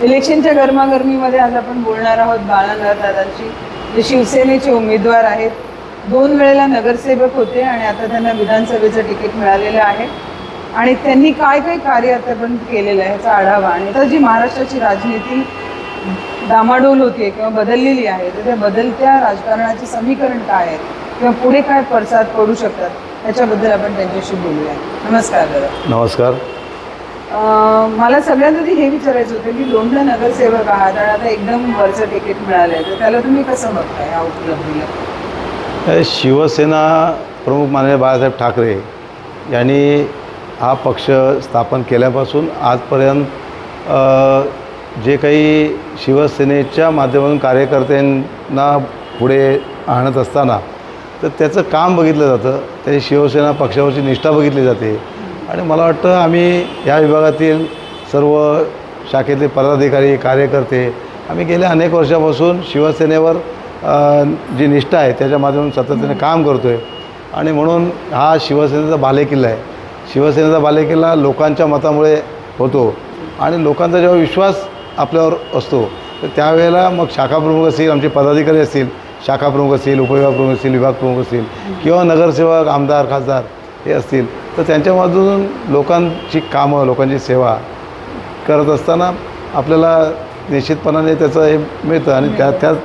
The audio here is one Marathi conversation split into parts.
इलेक्शनच्या गरमागरमीमध्ये आज आपण बोलणार आहोत बाळासाहेब दादांशी, जे शिवसेनेचे उमेदवार आहेत. 2 वेळेला नगरसेवक होते आणि आता त्यांना विधानसभेचं तिकीट मिळालेलं आहे. आणि त्यांनी काय काय कार्य आतापर्यंत केलेलं आहे याचा आढावा. आणि आता जी महाराष्ट्राची राजनीती डामाडोल होतीये किंवा बदललेली आहे, तर त्या बदलत्या राजकारणाचे समीकरण काय आहे किंवा पुढे काय पडसाद पडू शकतात याच्याबद्दल आपण त्यांच्याशी बोलूया. नमस्कार दादा. नमस्कार. मला सगळ्यात आधी हे विचारायचं होतं की 2दा नगरसेवक आहात आणि आता एकदम वरचं तिकीट मिळालंय, तर त्याला तुम्ही कसं बघताय या उपलब्धीला? शिवसेना प्रमुख माननीय बाळासाहेब ठाकरे यांनी हा पक्ष स्थापन केल्यापासून आजपर्यंत जे काही शिवसेनेच्या माध्यमातून कार्यकर्त्यांना पुढे आणत असताना तर त्याचं काम बघितलं जातं, त्याची शिवसेना पक्षावरची निष्ठा बघितली जाते. आणि मला वाटतं आम्ही या विभागातील सर्व शाखेतले पदाधिकारी कार्यकर्ते आम्ही गेल्या अनेक वर्षापासून शिवसेनेवर जी निष्ठा आहे त्याच्या माध्यमातून सातत्याने काम करतो आहे. आणि म्हणून हा शिवसेनेचा बालेकिल्ला आहे. शिवसेनेचा बालेकिल्ला लोकांच्या मतामुळे होतो आणि लोकांचा जेव्हा विश्वास आपल्यावर असतो तर त्यावेळेला मग शाखाप्रमुख असतील, आमचे पदाधिकारी असतील, शाखाप्रमुख असतील, उपविभाग प्रमुख असतील, विभाग प्रमुख असतील किंवा नगरसेवक, आमदार, खासदार हे असतील, तर त्यांच्यामधून लोकांची कामं, लोकांची सेवा करत असताना आपल्याला निश्चितपणाने त्याचं हे मिळतं. आणि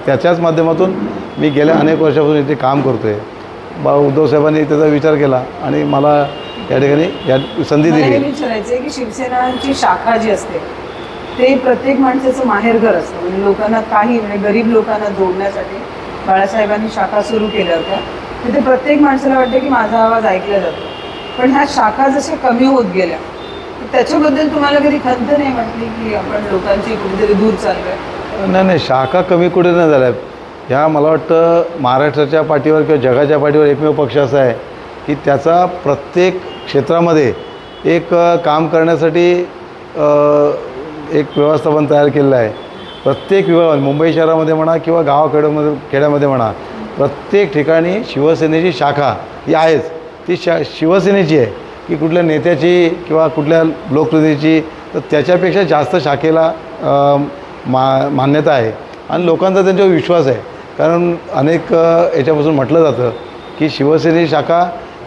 त्याच्याच माध्यमातून मी गेल्या अनेक वर्षापासून इथे काम करतो आहे. उद्धव साहेबांनी त्याचा विचार केला आणि मला या ठिकाणी या संधी दिली. हे विचारायचं आहे की शिवसेनाची शाखा जी असते ते प्रत्येक माणसाचं माहेरघर असतं. म्हणजे लोकांना म्हणजे गरीब लोकांना जोडण्यासाठी बाळासाहेबांनी शाखा सुरू केल्या होत्या. तिथे प्रत्येक माणसाला वाटतं की माझा आवाज ऐकला जातो. पण ह्या शाखा जशा कमी होत गेल्या त्याच्याबद्दल तुम्हाला कधी खंत नाही वाटली की आपण लोकांची कुठेतरी दूर चाललोय? नाही, शाखा कमी कुठे नाही झाल्या. ह्या मला वाटतं महाराष्ट्राच्या पाठीवर किंवा जगाच्या पाठीवर एकमेव पक्ष असा आहे की त्याचा प्रत्येक क्षेत्रामध्ये एक काम करण्यासाठी एक व्यवस्थापन तयार केलेलं आहे. प्रत्येक विभागात, मुंबई शहरामध्ये म्हणा किंवा खेड्यामध्ये म्हणा, प्रत्येक ठिकाणी शिवसेनेची शाखा ही आहेच. ती शिवसेनेची आहे की कुठल्या नेत्याची किंवा कुठल्या लोकप्रतिनिधीची, तर त्याच्यापेक्षा जास्त शाखेला मान्यता आहे आणि लोकांचा त्यांच्यावर विश्वास आहे. कारण अनेक याच्यापासून म्हटलं जातं की शिवसेनेची शाखा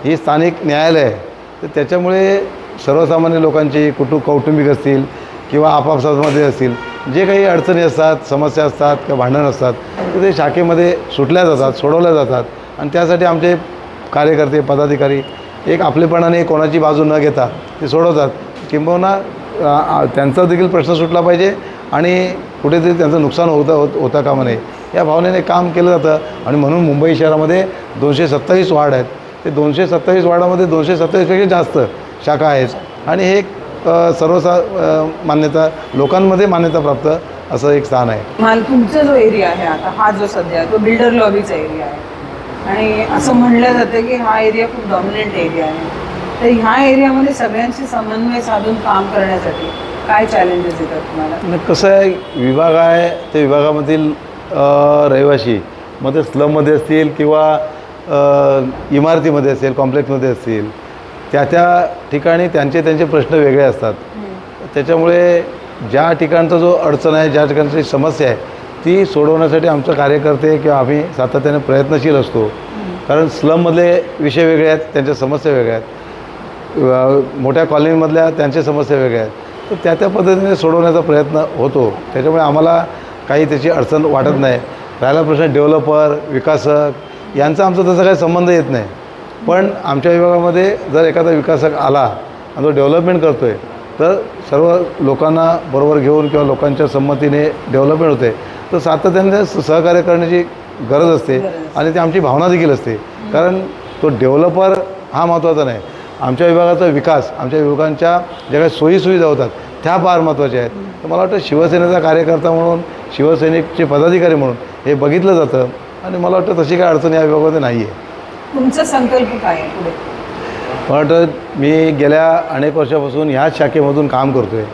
ही स्थानिक न्यायालय आहे. तर त्याच्यामुळे सर्वसामान्य लोकांची कौटुंबिक असतील किंवा आपापसामध्ये असतील, जे काही अडचणी असतात, समस्या असतात किंवा भांडणं असतात, तर ते शाखेमध्ये सुटल्या जातात, सोडवल्या जातात. आणि त्यासाठी आमचे कार्यकर्ते, पदाधिकारी एक आपलेपणाने कोणाची बाजू न घेता ते सोडवतात. किंबहुना त्यांचा देखील प्रश्न सुटला पाहिजे आणि कुठेतरी त्यांचं नुकसान होता कामा नये या भावनेने काम केलं जातं. आणि म्हणून मुंबई शहरामध्ये 227 वार्ड आहेत. ते 227 वार्डामध्ये 227पेक्षा जास्त शाखा आहेत आणि हे मान्यता लोकांमध्ये मान्यता प्राप्त असं एक स्थान आहे. तुमचा जो एरिया आहे आता, हा जो सध्या तो बिल्डर लॉबीचा एरिया आहे आणि असं म्हणलं जातं की हा एरिया खूप डॉमिनंट एरिया आहे. तर ह्या एरियामध्ये सगळ्यांशी समन्वय साधून काम करण्यासाठी काय चॅलेंजेस येतात तुम्हाला? कसं आहे, विभाग आहे, ते विभागामधील रहिवासी मग ते स्लममध्ये असतील किंवा इमारतीमध्ये असेल, कॉम्प्लेक्समध्ये असतील, त्या ठिकाणी त्यांचे प्रश्न वेगळे असतात. त्याच्यामुळे ज्या ठिकाणचा जो अडचण आहे, ज्या ठिकाणची समस्या आहे ती सोडवण्यासाठी आमचे कार्यकर्ते किंवा आम्ही सातत्याने प्रयत्नशील असतो. कारण स्लममधले विषय वेगळे आहेत, त्यांच्या समस्या वेगळ्या आहेत, मोठ्या कॉलनीमधल्या त्यांच्या समस्या वेगळ्या आहेत. तर त्या पद्धतीने सोडवण्याचा प्रयत्न होतो. त्याच्यामुळे आम्हाला काही त्याची अडचण वाटत नाही. राहिला प्रश्न डेव्हलपर, विकासक यांचा आमचा तसा काही संबंध येत नाही. पण आमच्या विभागामध्ये जर एखादा विकासक आला आणि तो डेव्हलपमेंट करतो आहे तर सर्व लोकांना बरोबर घेऊन किंवा लोकांच्या संमतीने डेव्हलपमेंट होते, तर सातत्याने सहकार्य करण्याची गरज असते आणि ती आमची भावना देखील असते. कारण तो डेव्हलपर हा महत्त्वाचा नाही, आमच्या विभागाचा विकास, आमच्या विभागांच्या ज्या काही सोयीसुविधा होतात त्या फार महत्त्वाच्या आहेत. तर मला वाटतं शिवसेनेचा कार्यकर्ता म्हणून, शिवसैनिकचे पदाधिकारी म्हणून हे बघितलं जातं आणि मला वाटतं तशी काही अडचण या विभागामध्ये नाही आहे. तुमचा संकल्प काय आहे पुढे? मला वाटतं मी गेल्या अनेक वर्षापासून ह्याच शाखेमधून काम करतो आहे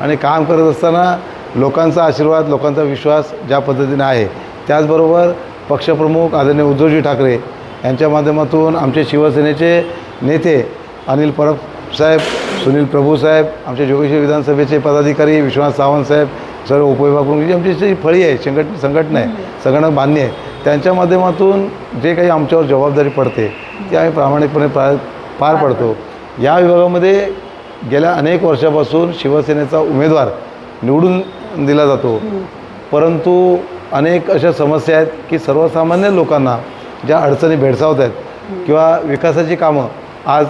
आणि काम करत असताना लोकांचा आशीर्वाद, लोकांचा विश्वास ज्या पद्धतीने आहे, त्याचबरोबर पक्षप्रमुख आदरणीय उद्धवजी ठाकरे यांच्या माध्यमातून आमचे शिवसेनेचे नेते अनिल परब साहेब, सुनील प्रभू साहेब, आमचे जोगेश्वरी विधानसभेचे पदाधिकारी विश्वनाथ सावंत साहेब सर्व उपविभाग जी आमची जी फळी आहे संघटना आहे, संघटना बांधणी आहे, त्यांच्या माध्यमातून जे काही आमच्यावर जबाबदारी पडते ती आम्ही प्रामाणिकपणे पार पडतो. या विभागामध्ये गेल्या अनेक वर्षापासून शिवसेनेचा उमेदवार निवडून दिला जातो, परंतु अनेक अशा समस्या आहेत की सर्वसामान्य लोकांना ज्या अडचणी भेडसावत आहेत किंवा विकासाची कामं आज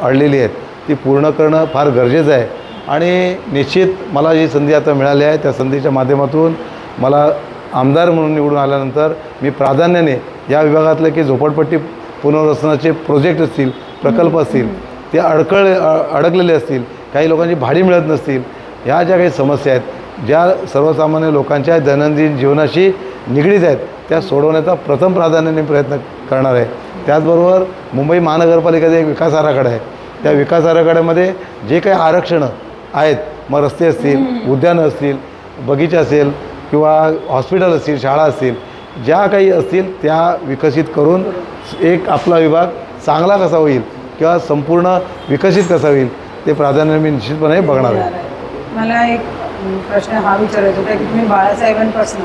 अडलेली आहेत ती पूर्ण करणं फार गरजेचं आहे. आणि निश्चित मला जी संधी आता मिळाली आहे त्या संधीच्या माध्यमातून मला आमदार म्हणून निवडून आल्यानंतर मी प्राधान्याने या विभागातले की झोपडपट्टी पुनर्वसनाचे प्रोजेक्ट असतील, प्रकल्प असतील, ते अडकलेले असतील, काही लोकांची भाडी मिळत नसतील, ह्या ज्या काही समस्या आहेत ज्या सर्वसामान्य लोकांच्या दैनंदिन जीवनाशी निगडीत आहेत त्या सोडवण्याचा प्रथम प्राधान्याने प्रयत्न करणार आहे. त्याचबरोबर मुंबई महानगरपालिकेचा एक विकास आराखडा आहे. त्या विकास आराखड्यामध्ये जे काही आरक्षणं आहेत, मग रस्ते असतील, उद्यानं असतील, बगीचा असेल किंवा हॉस्पिटल असतील, शाळा असतील, ज्या काही असतील त्या विकसित करून एक आपला विभाग चांगला कसा होईल किंवा संपूर्ण विकसित कसा होईल ते प्राधान्य मी निश्चितपणे बघणार आहे. मला एक प्रश्न हा विचारायचा होता की तुम्ही बाळासाहेबांपासून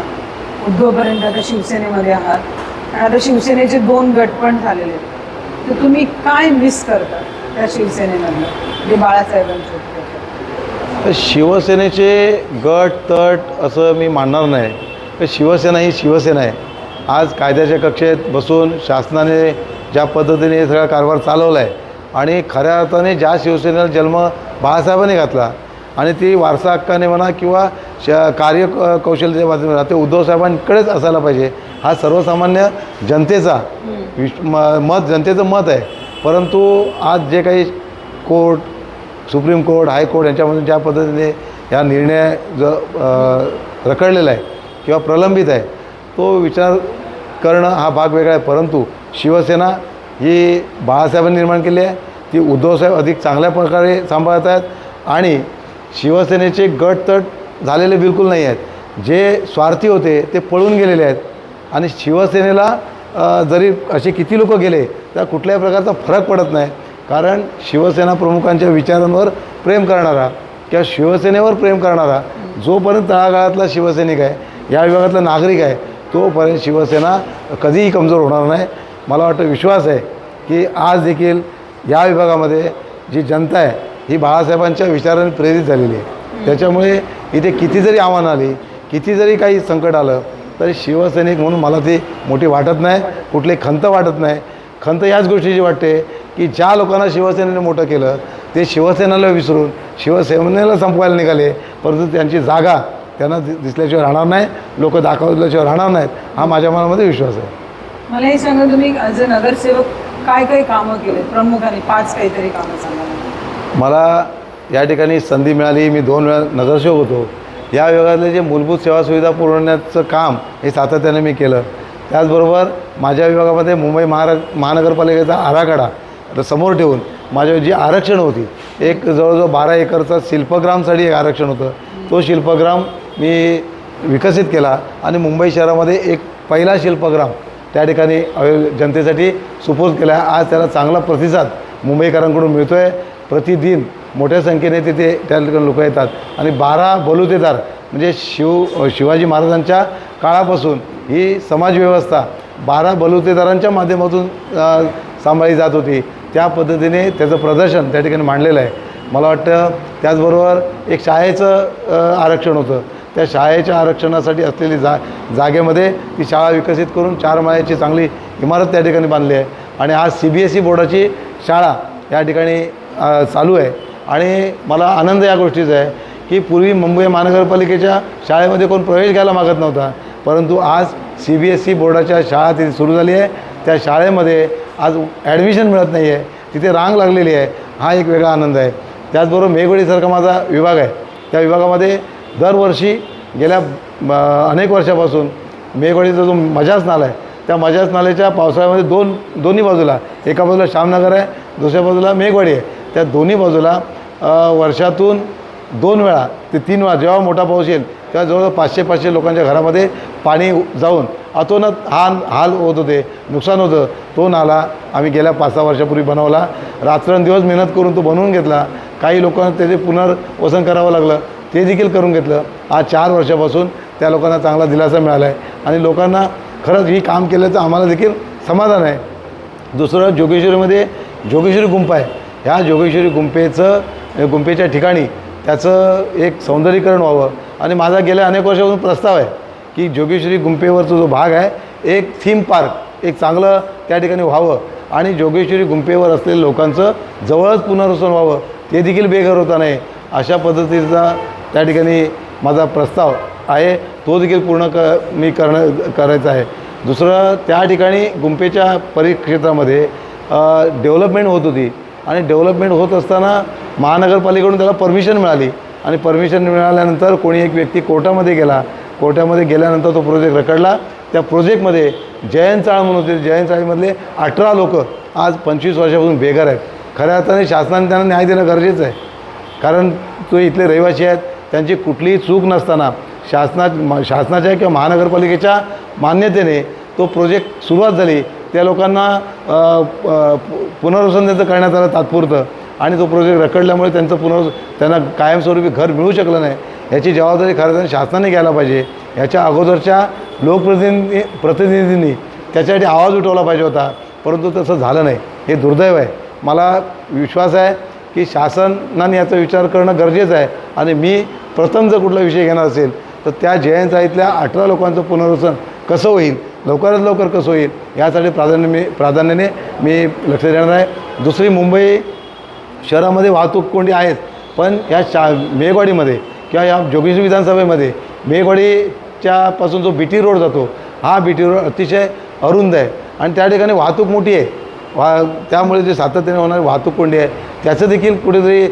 उद्धवपर्यंत आता शिवसेनेमध्ये आहात आणि आता शिवसेनेचे 2 गट पण झालेले आहेत, तर तुम्ही काय मिस करता त्या शिवसेनेमधलं जे बाळासाहेबांचे होते? शिवसेनेचे गट तट असं मी मानणार नाही, तर शिवसेना ही शिवसेना आहे. आज कायद्याच्या कक्षेत बसून शासनाने ज्या पद्धतीने सगळा कारभार चालवला आहे आणि खऱ्या अर्थाने ज्या शिवसेनेला जन्म बाळासाहेबांनी घातला आणि ती वारसा हक्काने म्हणा किंवा कौशल्याच्या माध्यमातून ते उद्धवसाहेबांकडेच असायला पाहिजे, हा सर्वसामान्य जनतेचा जनतेचं मत आहे. परंतु आज जे काही कोर्ट, सुप्रीम कोर्ट, हायकोर्ट यांच्यामधून ज्या पद्धतीने या निर्णय रखडलेला आहे किंवा प्रलंबित आहे तो विचार करणं हा भाग वेगळा आहे. परंतु शिवसेना ही बाळासाहेबांनी निर्माण केली आहे, ती उद्धवसाहेब अधिक चांगल्या प्रकारे सांभाळत आहेत आणि शिवसेनेचे गट तट झालेले बिलकुल नाही आहेत. जे स्वार्थी होते ते पळून गेलेले आहेत आणि शिवसेनेला जरी असे किती लोक गेले तर कुठल्याही प्रकारचा फरक पडत नाही, कारण शिवसेना प्रमुखांच्या विचारांवर प्रेम करणारा किंवा शिवसेनेवर प्रेम करणारा जोपर्यंत तळागाळातला शिवसैनिक आहे, या विभागातला नागरिक आहे, तोपर्यंत शिवसेना कधीही कमजोर होणार नाही. मला वाटतं विश्वास आहे की आज देखील या विभागामध्ये जी जनता आहे ही बाळासाहेबांच्या विचारांनी प्रेरित झालेली आहे. त्याच्यामुळे इथे किती जरी आव्हानं आली, किती जरी काही संकट आलं तरी शिवसैनिक म्हणून मला ती मोठी वाटत नाही, कुठली खंत वाटत नाही. खंत याच गोष्टीची वाटते की ज्या लोकांना शिवसेनेने मोठं केलं ते शिवसेनेला विसरून शिवसेनेला संपवायला निघाले, परंतु त्यांची जागा त्यांना दिसल्याशिवाय राहणार नाही, लोक दाखवल्याशिवाय राहणार नाहीत, हा माझ्या मनामध्ये विश्वास आहे. मला हे सांगा, तुम्ही ॲज अ नगरसेवक काय काय कामं केले प्रमुखांनी? 5 काहीतरी कामं सांगा. मला या ठिकाणी संधी मिळाली, मी 2 वेळा नगरसेवक होतो. या विभागातले जे मूलभूत सेवा सुविधा पुरवण्याचं काम हे सातत्याने मी केलं. त्याचबरोबर माझ्या विभागामध्ये मुंबई महानगरपालिकेचा आराखडा आता समोर ठेवून माझ्यावर जी आरक्षण होती, एक जवळजवळ 12 एकरचा शिल्पग्रामसाठी एक आरक्षण होतं, तो शिल्पग्राम मी विकसित केला आणि मुंबई शहरामध्ये एक पहिला शिल्पग्राम त्या ठिकाणी जनतेसाठी सुपूर्द केला आहे. आज त्याला चांगला प्रतिसाद मुंबईकरांकडून मिळतो आहे. प्रतिदिन मोठ्या संख्येने तिथे त्या ठिकाणी लोक येतात आणि 12 बलुतेदार म्हणजे शिवाजी महाराजांच्या काळापासून ही समाजव्यवस्था 12 बलुतेदारांच्या माध्यमातून सांभाळली जात होती. त्या पद्धतीने त्याचं प्रदर्शन त्या ठिकाणी मांडलेलं आहे. मला वाटतं त्याचबरोबर एक शाळेचं आरक्षण होतं, त्या शाळेच्या आरक्षणासाठी असलेली जागेमध्ये ती शाळा विकसित करून 4 माळ्याची चांगली इमारत त्या ठिकाणी बांधली आहे आणि आज CBSE बोर्डाची शाळा या ठिकाणी चालू आहे. आणि मला आनंद या गोष्टीचा आहे की पूर्वी मुंबई महानगरपालिकेच्या शाळेमध्ये कोण प्रवेश घ्यायला मागत नव्हता, परंतु आज CBSE बोर्डाच्या शाळा तिथे सुरू झाली आहे. त्या शाळेमध्ये आज ॲडमिशन मिळत नाही आहे, तिथे रांग लागलेली आहे, हा एक वेगळा आनंद आहे. त्याचबरोबर मेघवाडीसारखा माझा विभाग आहे, त्या विभागामध्ये दरवर्षी गेल्या अनेक वर्षापासून मेघवाडीचा जो मजाज नाला आहे त्या मजाज नाल्याच्या पावसाळ्यामध्ये दोन्ही बाजूला, एका बाजूला श्यामनगर आहे, दुसऱ्या बाजूला मेघवाडी आहे, त्या दोन्ही बाजूला वर्षातून 2 वेळा ते 3 वेळा जेव्हा मोठा पाऊस येईल तेव्हा जवळजवळ 500 लोकांच्या घरामध्ये पाणी जाऊन अतोनात हाल होत होते, नुकसान होतं. तो नाला आम्ही गेल्या 5-6 वर्षापूर्वी बनवला. रात्रंदिवस मेहनत करून तो बनवून घेतला. काही लोकांना त्याचे पुनर्वसन करावं लागलं, ते देखील करून घेतलं. आज 4 वर्षापासून त्या लोकांना चांगला दिलासा मिळाला आहे आणि लोकांना खरंच ही काम केल्याचं आम्हाला देखील समाधान आहे. दुसरं जोगेश्वरीमध्ये जोगेश्वरी गुंफा आहे. ह्या जोगेश्वरी गुंफेच्या ठिकाणी त्याचं एक सौंदर्यीकरण व्हावं आणि माझा गेल्या अनेक वर्षापासून प्रस्ताव आहे की जोगेश्वरी गुंफेवरचा जो भाग आहे एक थीम पार्क एक चांगलं त्या ठिकाणी व्हावं आणि जोगेश्वरी गुंफेवर असलेल्या लोकांचं जवळच पुनर्वसन व्हावं, ते देखील बेघर होता नाही अशा पद्धतीचा त्या ठिकाणी माझा प्रस्ताव आहे. तो देखील पूर्ण करायचा आहे. दुसरं त्या ठिकाणी गुंफेच्या परिक्षेत्रामध्ये डेव्हलपमेंट होत होती आणि डेव्हलपमेंट होत असताना महानगरपालिकेकडून त्याला परमिशन मिळाली आणि परमिशन मिळाल्यानंतर कोणी एक व्यक्ती कोर्टामध्ये गेला. कोर्टामध्ये गेल्यानंतर तो प्रोजेक्ट रखडला. त्या प्रोजेक्टमध्ये जयंत चाळ म्हणून होते. जयंत चाळीमधले 18 लोक आज 25 वर्षापासून बेघर आहेत. खऱ्या अर्थाने शासनाने त्यांना न्याय देणं गरजेचं आहे, कारण तो इथले रहिवासी आहेत. त्यांची कुठलीही चूक नसताना शासनाच्या किंवा महानगरपालिकेच्या मान्यतेने तो प्रोजेक्ट सुरुवात झाली. त्या लोकांना पुनर्वसन त्यांचं करण्यात आलं तात्पुरतं आणि तो प्रोजेक्ट रखडल्यामुळे त्यांना कायमस्वरूपी घर मिळू शकलं नाही. याची जबाबदारी खरं तर शासनाने घ्यायला पाहिजे. याच्या अगोदरच्या प्रतिनिधींनी त्याच्यासाठी आवाज उठवला पाहिजे होता, परंतु तसं झालं नाही. हे दुर्दैव आहे. मला विश्वास आहे की शासनाने याचा विचार करणं गरजेचं आहे आणि मी प्रथम जर कुठला विषय घेणार असेल तर त्या जयंत चाळीतल्या 18 लोकांचं पुनर्वसन कसं होईल, लवकरात लवकर कसं होईल यासाठी प्राधान्याने मी लक्ष देणार आहे. दुसरी, मुंबई शहरामध्ये वाहतूक कोंडी आहेत, पण या मेघवाडीमध्ये किंवा या जोगेश्वरी विधानसभेमध्ये मेघवाडीच्यापासून जो BT रोड जातो हा BT रोड अतिशय अरुंद आहे आणि त्या ठिकाणी वाहतूक मोठी आहे. त्यामुळे जे सातत्याने होणारी वाहतूक कोंडी आहे त्याचं देखील कुठेतरी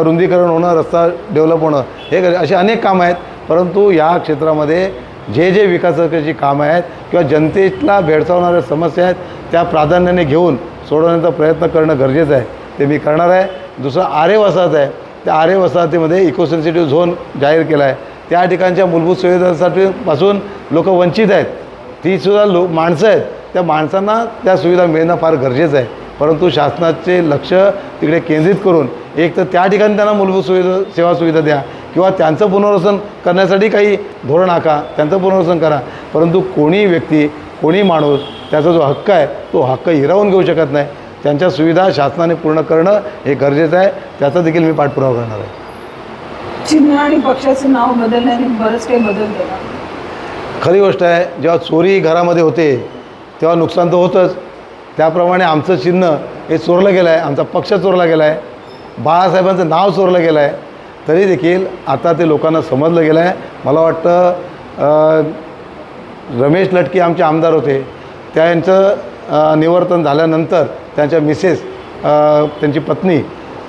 रुंदीकरण होणं, रस्ता डेव्हलप होणं हे असे अनेक कामं आहेत. परंतु या क्षेत्रामध्ये जे विकासाची कामं आहेत किंवा जनतेला भेडसावणाऱ्या समस्या आहेत त्या प्राधान्याने घेऊन सोडवण्याचा प्रयत्न करणं गरजेचं आहे. ते मी करणार आहे. दुसरं आरे वसाहत आहे. त्या आरे वसाहतीमध्ये इको सेन्सिटिव्ह झोन जाहीर केला आहे. त्या ठिकाणच्या मूलभूत सुविधांसाठी पासून लोक वंचित आहेत. तीसुद्धा माणसं आहेत. त्या माणसांना त्या सुविधा मिळणं फार गरजेचं आहे. परंतु शासनाचे लक्ष तिकडे केंद्रित करून एक तर त्या ठिकाणी त्यांना मूलभूत सेवा सुविधा द्या किंवा त्यांचं पुनर्वसन करण्यासाठी काही धोरण आखा, त्यांचं पुनर्वसन करा. परंतु कोणी व्यक्ती, कोणी माणूस त्याचा जो हक्क आहे तो हक्क हिरावून घेऊ शकत नाही. त्यांच्या सुविधा शासनाने पूर्ण करणं हे गरजेचं आहे. त्याचा देखील मी पाठपुरावा करणार आहे. चिन्ह आणि पक्षाचं नाव बदलण्याने बरंच काही बदल केला. खरी गोष्ट आहे. जेव्हा चोरी घरामध्ये होते तेव्हा नुकसान तर होतंच. त्याप्रमाणे आमचं चिन्ह हे चोरलं गेलं आहे, आमचा पक्ष चोरला गेला आहे, बाळासाहेबांचं नाव चोरलं गेलं आहे. तरी देखील आता ते लोकांना समजलं गेलं आहे. मला वाटतं रमेश लटके आमचे आमदार होते, त्यांचं निवर्तन झाल्यानंतर त्यांच्या मिसेस त्यांची पत्नी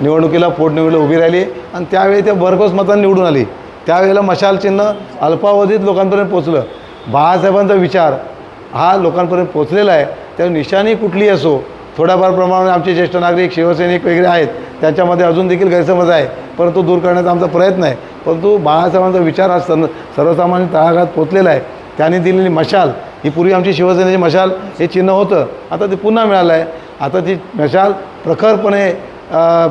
निवडणुकीला पोटनिवडीला उभी राहिली आणि त्यावेळी ते भरघोस मतांनी निवडून आली. त्यावेळेला मशाल चिन्ह अल्पावधीत लोकांपर्यंत पोचलं. बाळासाहेबांचा विचार हा लोकांपर्यंत पोचलेला आहे. त्या निशाणी कुठली असो, थोड्याफार प्रमाणात आमचे ज्येष्ठ नागरिक, शिवसैनिक वगैरे आहेत, त्यांच्यामध्ये अजून देखील गैरसमज आहे, परंतु दूर करण्याचा आमचा प्रयत्न आहे. परंतु बाळासाहेबांचा विचार हा सर्वसामान्य तळागाळात पोचलेला आहे. त्यांनी दिलेली मशाल ही पूर्वी आमची शिवसेनेची मशाल हे चिन्ह होतं, आता ते पुन्हा मिळालं आहे. आता ती मशाल प्रखरपणे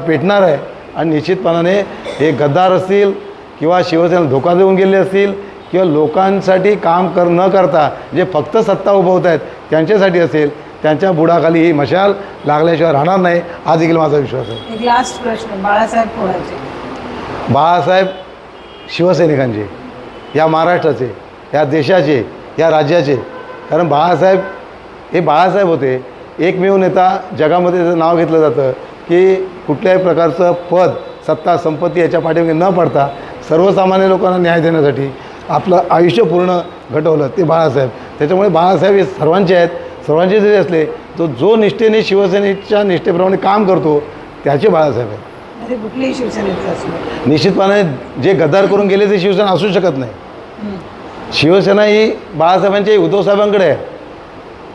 पेटणार आहे आणि निश्चितपणाने हे गद्दार असतील किंवा शिवसेनेला धोका देऊन गेले असतील किंवा लोकांसाठी काम न करता जे फक्त सत्ता उभवत आहेत त्यांच्यासाठी असेल, त्यांच्या बुडाखाली ही मशाल लागल्याशिवाय राहणार नाही हा देखील माझा विश्वास आहे. एक लास्ट प्रश्न, बाळासाहेब कोणाचे? बाळासाहेब शिवसैनिकांचे, या महाराष्ट्राचे, या देशाचे, या राज्याचे. कारण बाळासाहेब हे बाळासाहेब होते. एकमेव नेता जगामध्ये त्याचं नाव घेतलं जातं की कुठल्याही प्रकारचं पद, सत्ता, संपत्ती याच्या पाठीमागे न पडता सर्वसामान्य लोकांना न्याय देण्यासाठी आपलं आयुष्य पूर्ण घटवलं ते बाळासाहेब. त्याच्यामुळे बाळासाहेब हे सर्वांचे आहेत. सर्वांचे जरी असले तो जो निष्ठेने शिवसेनेच्या निष्ठेप्रमाणे काम करतो त्याचे बाळासाहेब आहेत. ते कुठलीही शिवसेनेचे असू. निश्चितपणे जे गद्दार करून गेले ते शिवसेना असू शकत नाही. शिवसेना ही बाळासाहेबांच्या उद्धव साहेबांकडे आहे.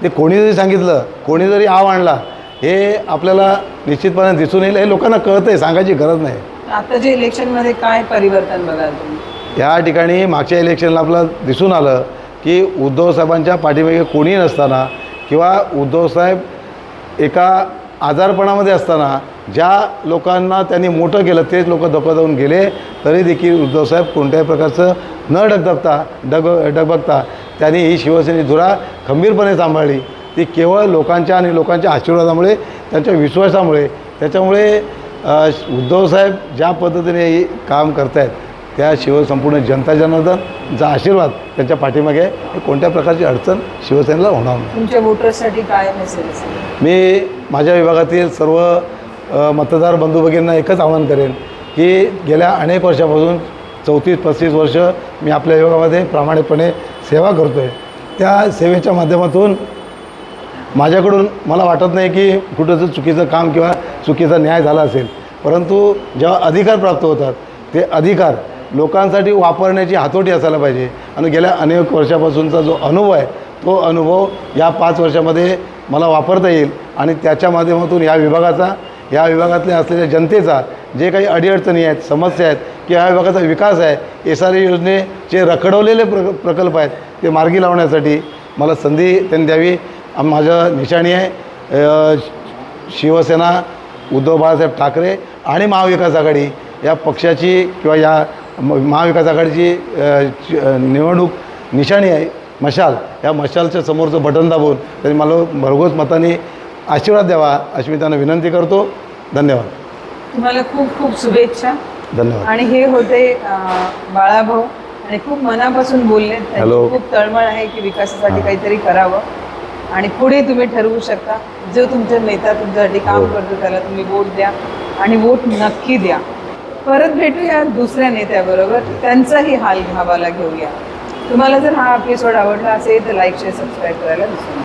ते कोणी जरी सांगितलं, कोणी जरी आव आणला हे आपल्याला निश्चितपणे दिसून येईल. हे लोकांना कळतं आहे, सांगायची गरज नाही. आताच्या इलेक्शनमध्ये काय परिवर्तन बघाल तुम्ही? या ठिकाणी मागच्या इलेक्शनला आपलं दिसून आलं की उद्धव साहेबांच्या पाठीमागे कोणी नसताना किंवा उद्धव साहेब एका आजारपणामध्ये असताना ज्या लोकांना त्यांनी मोठं केलं तेच लोक धोकावून गेले, तरी देखील उद्धवसाहेब कोणत्याही प्रकारचं न डगबगता त्यांनी ही शिवसेनेची धुरा खंबीरपणे सांभाळली. ती केवळ लोकांच्या आणि लोकांच्या आशीर्वादामुळे, त्यांच्या विश्वासामुळे. त्याच्यामुळे उद्धवसाहेब ज्या पद्धतीने हे काम करत आहेत त्या संपूर्ण जनता जनार्दनचा आशीर्वाद त्यांच्या पाठीमागे आहे. हे कोणत्या प्रकारची अडचण शिवसेनेला होणार नाही. तुमच्या वोटर्ससाठी काय मेसेज असेल? मी माझ्या विभागातील सर्व मतदार बंधू भगिनींना एकच आवाहन करेन की गेल्या अनेक वर्षापासून 34-35 वर्ष मी आपल्या विभागामध्ये प्रामाणिकपणे सेवा करतो आहे. त्या सेवेच्या माध्यमातून माझ्याकडून मला वाटत नाही की कुठंचं चुकीचं काम किंवा चुकीचा न्याय झाला असेल, परंतु जेव्हा अधिकार प्राप्त होतात ते अधिकार लोकांसाठी वापरण्याची हातोटी असायला पाहिजे. आणि गेल्या अनेक वर्षापासूनचा जो अनुभव आहे तो अनुभव या 5 वर्षामध्ये मला वापरता येईल आणि त्याच्या माध्यमातून या विभागातल्या असलेल्या जनतेचा जे काही अडीअडचणी आहेत, समस्या आहेत किंवा या विभागाचा विकास आहे, SRA योजनेचे रखडवलेले प्रकल्प आहेत ते मार्गी लावण्यासाठी मला संधी त्यांनी द्यावी. माझं निशाणी आहे शिवसेना, उद्धव बाळासाहेब ठाकरे आणि महाविकास आघाडी या पक्षाची किंवा या महाविकास आघाडीची निवडणूक निशाणी आहे मशाल. या मशालच्या समोरचं बटन दाबून त्यांनी मला भरघोस मताने आशीर्वाद द्यावा अशी मी त्यांना विनंती करतो. धन्यवाद. तुम्हाला खूप खूप शुभेच्छा. धन्यवाद. आणि हे होते बाळाभाऊ आणि खूप मनापासून बोलले. हॅलो. खूप तळमळ आहे की विकासासाठी काहीतरी करावं आणि पुढे तुम्ही ठरवू शकता. जो तुमचा नेता तुमच्यासाठी काम करतो त्याला तुम्ही वोट द्या आणि वोट नक्की द्या. परत भेटूया दुसऱ्या नेत्याबरोबर, त्यांचाही हाल हवाला घेऊया. तुम्हाला जर हा एपिसोड आवडला असेल तर लाईक, शेअर, सबस्क्राईब करायला विसरू नका.